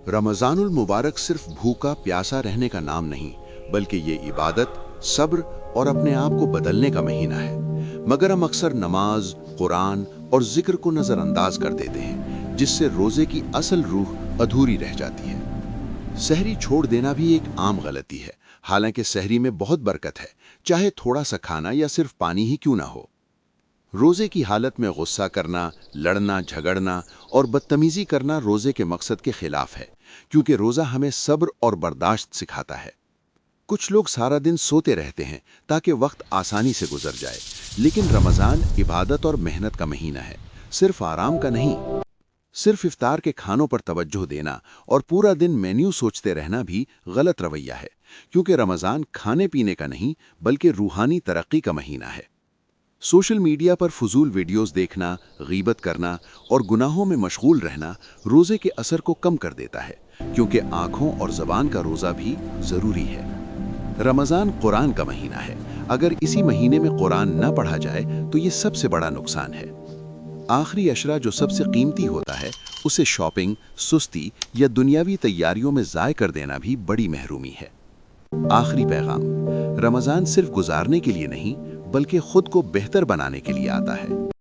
रमज़ानुल मुबारक सिर्फ भूखा प्यासा रहने का नाम नहीं, बल्कि ये इबादत, सब्र और अपने आप को बदलने का महीना है। मगर हम अक्सर नमाज, कुरान और जिक्र को नज़रअंदाज कर देते हैं, जिससे रोज़े की असल रूह अधूरी रह जाती है। सहरी छोड़ देना भी एक आम गलती है, हालांकि सहरी में बहुत बरकत है, चाहे थोड़ा सा खाना या सिर्फ पानी ही क्यों ना हो। रोज़े की हालत में गुस्सा करना, लड़ना, झगड़ना और बदतमीज़ी करना रोज़े के मकसद के खिलाफ है, क्योंकि रोज़ा हमें सब्र और बर्दाश्त सिखाता है। कुछ लोग सारा दिन सोते रहते हैं ताकि वक्त आसानी से गुजर जाए, लेकिन रमज़ान इबादत और मेहनत का महीना है, सिर्फ आराम का नहीं। सिर्फ इफ्तार के खानों पर तवज्जो देना और पूरा दिन मेन्यू सोचते रहना भी गलत रवैया है, क्योंकि रमज़ान खाने पीने का नहीं, बल्कि रूहानी तरक्की का महीना है। सोशल मीडिया पर फजूल वीडियोस देखना, गीबत करना और गुनाहों में मशगूल रहना रोज़े के असर को कम कर देता है, क्योंकि आँखों और ज़बान का रोज़ा भी ज़रूरी है। रमज़ान कुरान का महीना है। अगर इसी महीने में कुरान न पढ़ा जाए तो ये सबसे बड़ा नुकसान है। आखिरी अशरा जो सबसे कीमती होता है, उसे शॉपिंग, सुस्ती या दुनियावी तैयारियों में ज़ाय कर देना भी बड़ी महरूमी है। आखिरी पैगाम, रमज़ान सिर्फ गुजारने के लिए नहीं, बल्कि खुद को बेहतर बनाने के लिए आता है।